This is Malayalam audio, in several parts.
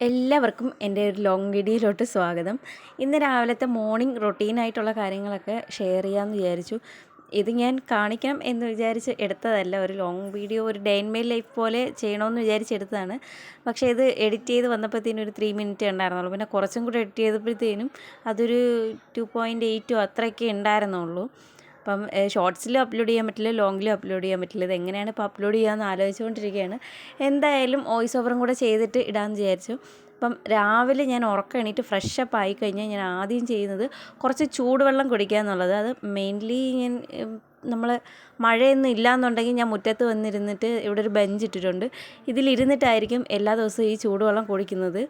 എല്ലാവർക്കും എൻ്റെ ഒരു ലോങ് വീഡിയോയിലോട്ട് സ്വാഗതം. ഇന്ന് രാവിലത്തെ മോർണിംഗ് റൊട്ടീനായിട്ടുള്ള കാര്യങ്ങളൊക്കെ ഷെയർ ചെയ്യാമെന്ന് വിചാരിച്ചു. ഇത് ഞാൻ കാണിക്കാം എന്ന് വിചാരിച്ച് എടുത്തതല്ല, ഒരു ലോങ് വീഡിയോ, ഒരു ഡേ ഇൻ മൈ ലൈഫ് പോലെ ചെയ്യണമെന്ന് വിചാരിച്ചെടുത്തതാണ്. പക്ഷേ ഇത് എഡിറ്റ് ചെയ്ത് വന്നപ്പോഴത്തേനും ഒരു 3 മിനിറ്റ് ഉണ്ടായിരുന്നുള്ളൂ. പിന്നെ കുറച്ചും കൂടെ എഡിറ്റ് ചെയ്തപ്പോഴത്തേനും അതൊരു 2.8 അത്രയൊക്കെ ഉണ്ടായിരുന്നുള്ളൂ. അപ്പം ഷോർട്സിലും അപ്ലോഡ് ചെയ്യാൻ പറ്റില്ല, ലോങ്ങിലും അപ്ലോഡ് ചെയ്യാൻ പറ്റില്ല. ഇത് എങ്ങനെയാണ് ഇപ്പോൾ അപ്ലോഡ് ചെയ്യാമെന്ന് ആലോചിച്ചുകൊണ്ടിരിക്കുകയാണ്. എന്തായാലും വോയിസ് ഓവറും കൂടെ ചെയ്തിട്ട് ഇടാമെന്ന് വിചാരിച്ചു. അപ്പം രാവിലെ ഞാൻ ഉറക്കം എണീറ്റ് ഫ്രഷപ്പ് ആയി കഴിഞ്ഞാൽ ഞാൻ ആദ്യം ചെയ്യുന്നത് കുറച്ച് ചൂടുവെള്ളം കുടിക്കുക എന്നുള്ളത്. അത് മെയിൻലി നമ്മൾ മഴയൊന്നും ഇല്ലയെന്നുണ്ടെങ്കിൽ ഞാൻ മുറ്റത്ത് വന്നിരുന്നിട്ട് ഇവിടെ ഒരു ബെഞ്ച് ഇട്ടിട്ടുണ്ട്. ഇതിലിരുന്നിട്ടായിരിക്കും എല്ലാ ദിവസവും ഈ ചൂടുവെള്ളം കുടിക്കുന്നത്.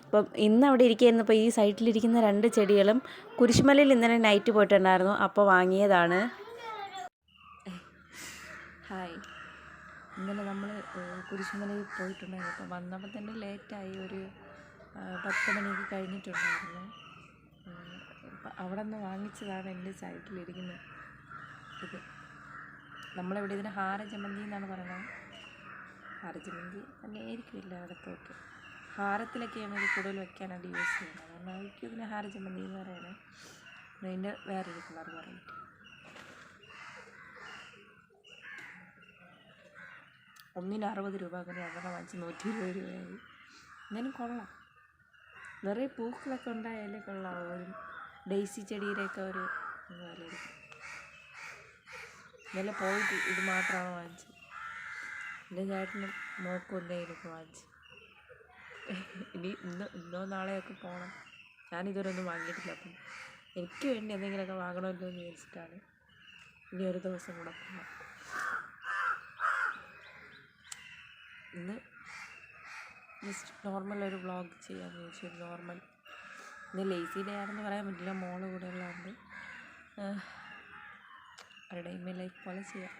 അപ്പം ഇന്ന് അവിടെ ഇരിക്കുകയായിരുന്നപ്പോൾ ഈ സൈഡിലിരിക്കുന്ന 2 ചെടികളും കുരിശുമലയിൽ ഇന്നലെ നൈറ്റ് പോയിട്ടുണ്ടായിരുന്നു, അപ്പോൾ വാങ്ങിയതാണ്. ഹായ്, ഇന്നലെ നമ്മൾ കുരിശുമലയിൽ പോയിട്ടുണ്ടായിരുന്നു. അപ്പോൾ വന്നപ്പോൾ തന്നെ ലേറ്റായി, ഒരു 10 മണിയൊക്കെ കഴിഞ്ഞിട്ടുണ്ടായിരുന്നു. അവിടെ നിന്ന് വാങ്ങിച്ചതാണ് എൻ്റെ സൈഡിലിരിക്കുന്നത്. ഇത് നമ്മളിവിടെ ഇതിന് ഹാരജമന്തി എന്നാണ് പറയുന്നത്. ഹാരജമന്തി തന്നെ ആയിരിക്കില്ല അവിടത്തൊക്കെ. ഹാരത്തിലൊക്കെയാണ് ഇത് കൂടുതൽ വെക്കാനായിട്ട് യൂസ് ചെയ്യുന്നത്. കാരണം ആയിരിക്കും ഇതിന് ഹാരജമന്തി എന്ന് പറയുന്നത്. അതിൻ്റെ വേറൊരു കളർ വെറൈറ്റി. ഒന്നിന് 60 രൂപ, അങ്ങനെ അവിടെ വാങ്ങിച്ച് 120 രൂപയായി. എന്നാലും കൊള്ളാം. നിറയെ പൂക്കളൊക്കെ ഉണ്ടായാലേ കൊള്ളാം. ഒരു ഡെയ്സി ചെടിയുടെയൊക്കെ ഒരു വിലയിരിക്കും. ഇന്നലെ പോയിട്ട് ഇത് മാത്രമാണ് വാങ്ങിച്ചത്. എൻ്റെ ചേട്ടനും മോക്കും എന്തെങ്കിലുമൊക്കെ വാങ്ങിച്ചു. ഇനി ഇന്നോ നാളെയൊക്കെ പോകണം. ഞാനിതുവരെ ഒന്നും വാങ്ങിയിട്ടില്ല. അപ്പം എനിക്ക് വേണ്ടി എന്തെങ്കിലുമൊക്കെ വാങ്ങണമല്ലോ എന്ന് വിചാരിച്ചിട്ടാണ് ഇനി ഒരു ദിവസം കൂടെ പോകാം. ഇന്ന് ജസ്റ്റ് നോർമൽ ഒരു വ്ളോഗ് ചെയ്യാമെന്ന് ചോദിച്ചു. നോർമൽ ഇന്ന് ലേസി ഡേ ആണെന്ന് പറയാൻ പറ്റില്ല, മോള് കൂടെ ഉള്ളതുകൊണ്ട് ഒരു ഡേ ഇൻ മൈ ലൈഫ് പോലെ ചെയ്യാം.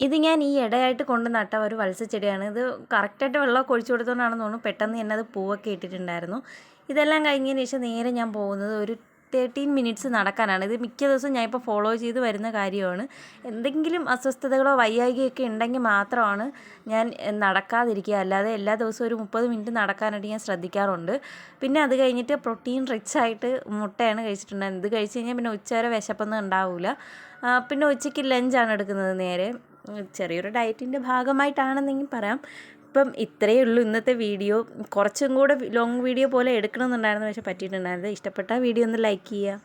ഇത് ഞാൻ ഈ ഇടയായിട്ട് കൊണ്ട് നട്ട ഒരു വത്സ ചെടിയാണ്. ഇത് കറക്റ്റായിട്ട് വെള്ളമൊക്കെ ഒഴിച്ചു കൊടുത്തുകൊണ്ടാണെന്ന് തോന്നുന്നു പെട്ടെന്ന് തന്നെ അത് പൂവൊക്കെ ഇട്ടിട്ടുണ്ടായിരുന്നു. ഇതെല്ലാം കഴിഞ്ഞതിന് ശേഷം നേരെ ഞാൻ പോകുന്നത് ഒരു 13 മിനിറ്റ്സ് നടക്കാനാണ്. ഇത് മിക്ക ദിവസവും ഞാൻ ഇപ്പോൾ ഫോളോ ചെയ്ത് വരുന്ന കാര്യമാണ്. എന്തെങ്കിലും അസ്വസ്ഥതകളോ വയ്യായ്കയൊക്കെ ഉണ്ടെങ്കിൽ മാത്രമാണ് ഞാൻ നടക്കാതിരിക്കുക. അല്ലാതെ എല്ലാ ദിവസവും ഒരു 30 മിനിറ്റ് നടക്കാനായിട്ട് ഞാൻ ശ്രദ്ധിക്കാറുണ്ട്. പിന്നെ അത് കഴിഞ്ഞിട്ട് പ്രോട്ടീൻ റിച്ച് ആയിട്ട് മുട്ടയാണ് കഴിച്ചിട്ടുണ്ടായിരുന്നത്. ഇത് കഴിച്ച് കഴിഞ്ഞാൽ പിന്നെ ഉച്ചവരെ വിശപ്പൊന്നും ഉണ്ടാവില്ല. പിന്നെ ഉച്ചയ്ക്ക് ലഞ്ചാണ് എടുക്കുന്നത് നേരെ. ചെറിയൊരു ഡയറ്റിൻ്റെ ഭാഗമായിട്ടാണെന്നെങ്കിൽ പറയാം. ഇപ്പം ഇത്രയേ ഉള്ളൂ ഇന്നത്തെ വീഡിയോ. കുറച്ചും കൂടെ ലോങ് വീഡിയോ പോലെ എടുക്കണമെന്നുണ്ടായിരുന്നു, പക്ഷേ പറ്റിയിട്ടുണ്ടായിരുന്നത്. ഇഷ്ടപ്പെട്ട വീഡിയോ ഒന്ന് ലൈക്ക് ചെയ്യുക.